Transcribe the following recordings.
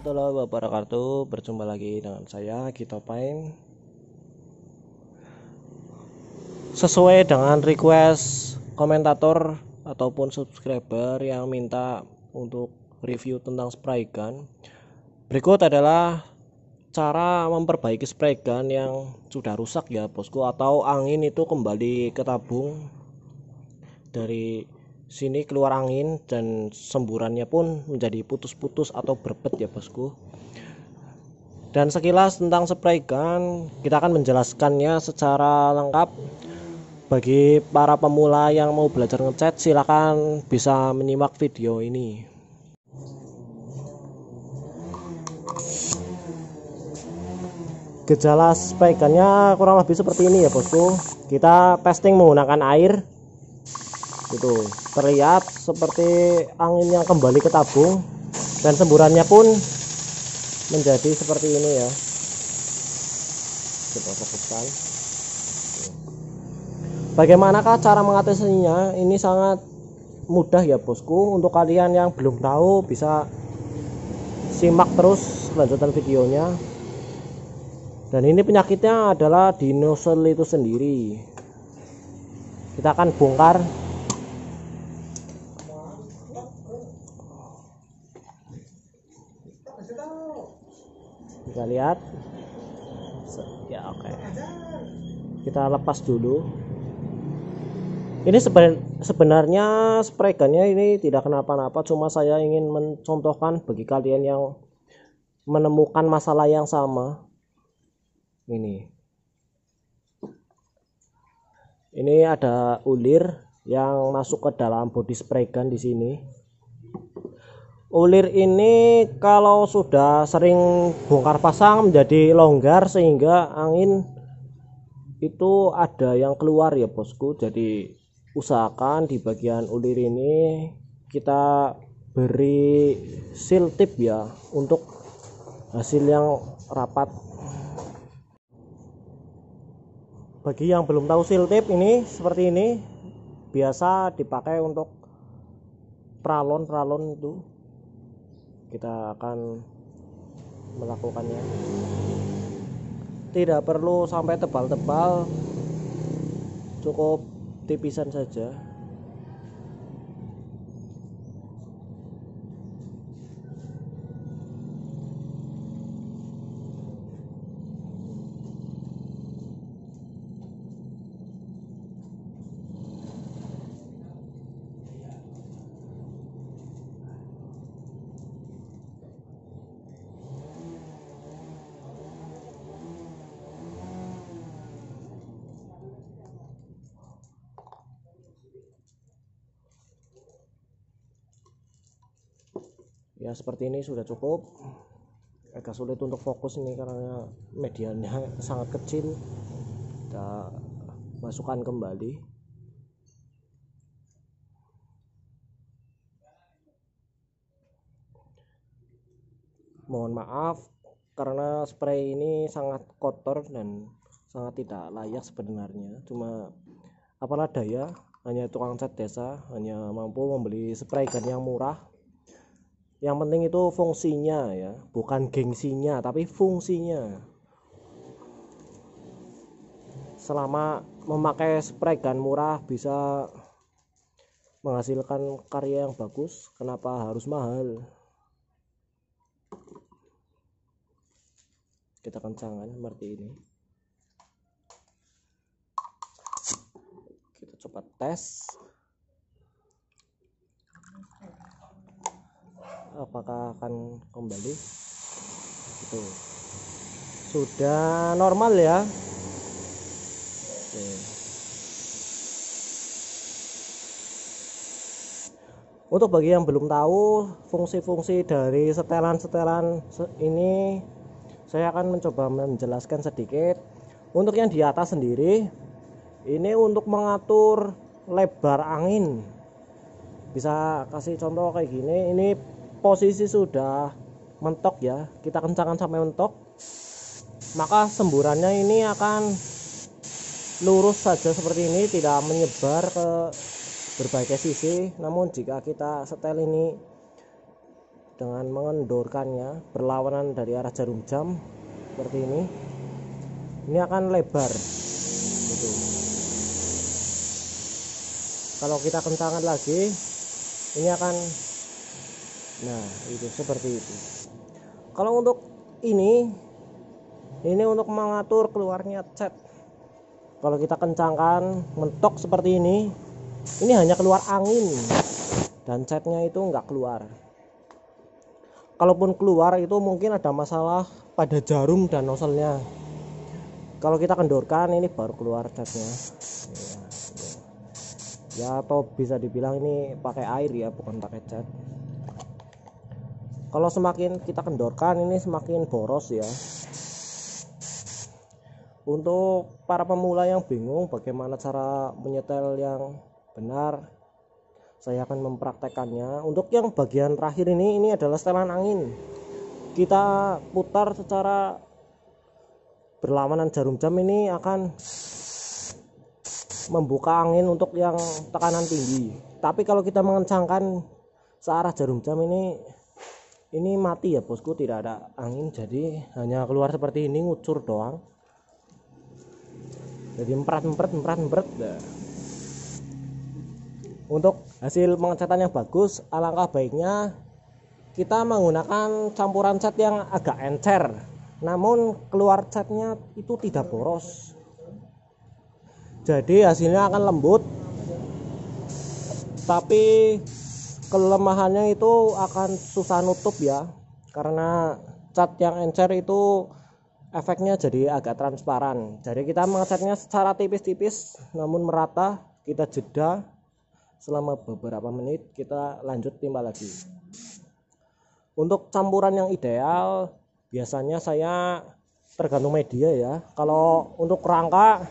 warahmatullahi wabarakatuh. Berjumpa lagi dengan saya Gito Pain. Sesuai dengan request komentator ataupun subscriber yang minta untuk review tentang spray gun, berikut adalah cara memperbaiki spray gun yang sudah rusak ya bosku, atau angin itu kembali ke tabung, dari sini keluar angin dan semburannya pun menjadi putus-putus atau berbet ya bosku. Dan sekilas tentang spray gun, kita akan menjelaskannya secara lengkap. Bagi para pemula yang mau belajar ngecat, silakan bisa menyimak video ini. Gejala spray gunnya kurang lebih seperti ini ya bosku. Kita testing menggunakan air, itu terlihat seperti angin yang kembali ke tabung dan semburannya pun menjadi seperti ini ya. Kita fokuskan. Bagaimanakah cara mengatasinya? Ini sangat mudah ya bosku. Untuk kalian yang belum tahu, bisa simak terus kelanjutan videonya. Dan ini penyakitnya adalah di nozzle itu sendiri. Kita akan bongkar. Kita lihat ya, oke. Kita lepas dulu. Ini sebenarnya spray gunnya ini tidak kenapa-napa, cuma saya ingin mencontohkan bagi kalian yang menemukan masalah yang sama. Ini ada ulir yang masuk ke dalam body spray gun di sini. Ulir ini kalau sudah sering bongkar pasang menjadi longgar sehingga angin itu ada yang keluar ya bosku. Jadi usahakan di bagian ulir ini kita beri seal tip ya, untuk hasil yang rapat. Bagi yang belum tahu, seal tip ini seperti ini, biasa dipakai untuk pralon itu. Kita akan melakukannya, tidak perlu sampai tebal-tebal, cukup tipisan saja. Ya seperti ini sudah cukup. Agak sulit untuk fokus ini karena medianya sangat kecil. Kita masukkan kembali. Mohon maaf karena spray ini sangat kotor dan sangat tidak layak sebenarnya, cuma apalah daya, hanya tukang cat desa hanya mampu membeli spray gun yang murah. Yang penting itu fungsinya ya, bukan gengsinya tapi fungsinya. Selama memakai spray gun murah bisa menghasilkan karya yang bagus, kenapa harus mahal? Kita kencangkan seperti ini. Kita coba tes apakah akan kembali. Itu sudah normal ya. Oke. Untuk bagi yang belum tahu fungsi-fungsi dari setelan-setelan ini, saya akan mencoba menjelaskan sedikit. Untuk yang di atas sendiri, ini untuk mengatur lebar angin. Bisa kasih contoh kayak gini. Ini posisi sudah mentok ya, kita kencangkan sampai mentok, maka semburannya ini akan lurus saja seperti ini, tidak menyebar ke berbagai sisi. Namun jika kita setel ini dengan mengendorkannya berlawanan dari arah jarum jam seperti ini akan lebar gitu. Kalau kita kencangkan lagi ini akan, nah itu seperti itu. Kalau untuk ini untuk mengatur keluarnya cat. Kalau kita kencangkan mentok seperti ini hanya keluar angin dan catnya itu enggak keluar. Kalaupun keluar itu mungkin ada masalah pada jarum dan nozzle-nya. Kalau kita kendorkan ini baru keluar catnya. Ya atau bisa dibilang ini pakai air ya, bukan pakai cat. Kalau semakin kita kendorkan ini semakin boros ya. Untuk para pemula yang bingung bagaimana cara menyetel yang benar, saya akan mempraktekannya. Untuk yang bagian terakhir ini adalah setelan angin. Kita putar secara berlawanan jarum jam, ini akan membuka angin untuk yang tekanan tinggi. Tapi kalau kita mengencangkan searah jarum jam ini mati ya bosku, tidak ada angin, jadi hanya keluar seperti ini, ngucur doang. Jadi emprat. Nah. Untuk hasil pengecatan yang bagus, alangkah baiknya kita menggunakan campuran cat yang agak encer, namun keluar catnya itu tidak boros. Jadi hasilnya akan lembut, tapi kelemahannya itu akan susah nutup ya, karena cat yang encer itu efeknya jadi agak transparan. Jadi kita mengecatnya secara tipis-tipis namun merata. Kita jeda selama beberapa menit, kita lanjut timbal lagi. Untuk campuran yang ideal biasanya saya tergantung media ya. Kalau untuk rangka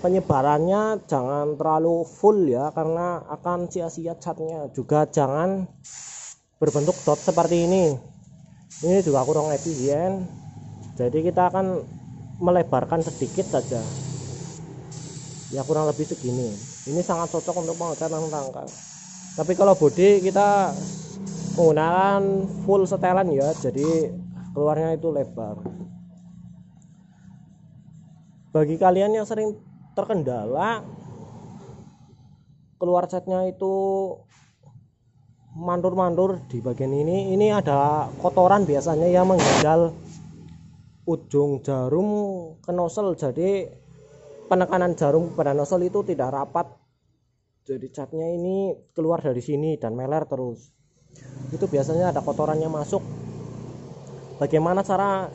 penyebarannya jangan terlalu full ya, karena akan sia-sia catnya. Juga jangan berbentuk dot seperti ini juga kurang efisien. Jadi kita akan melebarkan sedikit saja ya, kurang lebih segini. Ini sangat cocok untuk pengecatan rangka. Tapi kalau bodi kita menggunakan full setelan ya, jadi keluarnya itu lebar. Bagi kalian yang sering terkendala keluar catnya itu mandur-mandur di bagian ini ada kotoran biasanya yang mengganjal ujung jarum ke nozzle, jadi penekanan jarum pada nozzle itu tidak rapat, jadi catnya ini keluar dari sini dan meler terus. Itu biasanya ada kotorannya masuk. Bagaimana cara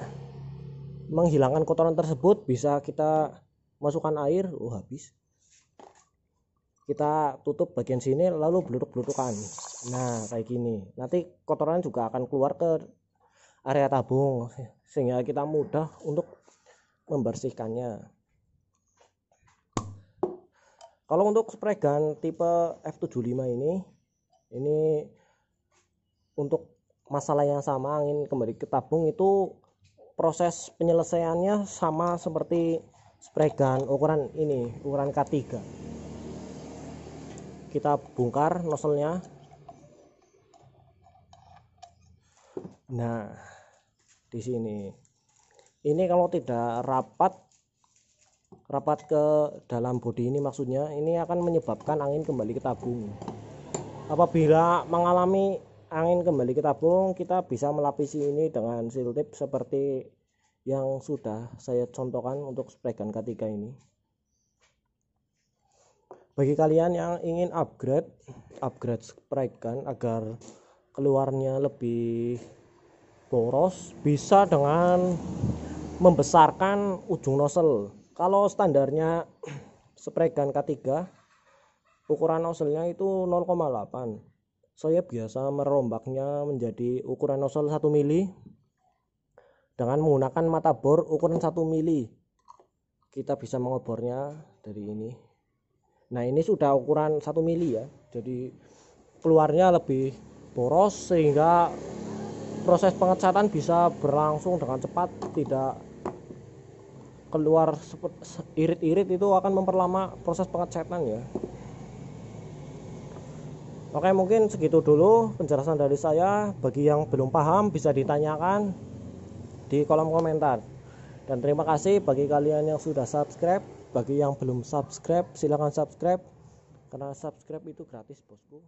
menghilangkan kotoran tersebut? Bisa kita masukkan air, habis. Kita tutup bagian sini lalu beluduk-beludukan. Nah, kayak gini. Nanti kotoran juga akan keluar ke area tabung sehingga kita mudah untuk membersihkannya. Kalau untuk spray gun tipe F75 ini untuk masalah yang sama, angin kembali ke tabung, itu proses penyelesaiannya sama seperti spray gun ukuran ini, ukuran K3. Kita bongkar nozzle-nya. Nah, di sini. Ini kalau tidak rapat ke dalam bodi ini, maksudnya ini akan menyebabkan angin kembali ke tabung. Apabila mengalami angin kembali ke tabung, kita bisa melapisi ini dengan seal tape seperti yang sudah saya contohkan untuk spray gun K3 ini. Bagi kalian yang ingin upgrade spray gun agar keluarnya lebih boros, bisa dengan membesarkan ujung nozzle. Kalau standarnya spray gun K3 ukuran nozzle-nya itu 0,8. Saya biasa merombaknya menjadi ukuran nozzle 1 mili dengan menggunakan mata bor ukuran 1 mili. Kita bisa mengobornya dari ini. Nah, ini sudah ukuran 1 mili ya, jadi keluarnya lebih boros sehingga proses pengecatan bisa berlangsung dengan cepat, tidak keluar irit-irit, itu akan memperlama proses pengecatan ya. Oke, mungkin segitu dulu penjelasan dari saya. Bagi yang belum paham bisa ditanyakan di kolom komentar. Dan terima kasih bagi kalian yang sudah subscribe. Bagi yang belum subscribe silahkan subscribe, karena subscribe itu gratis bosku.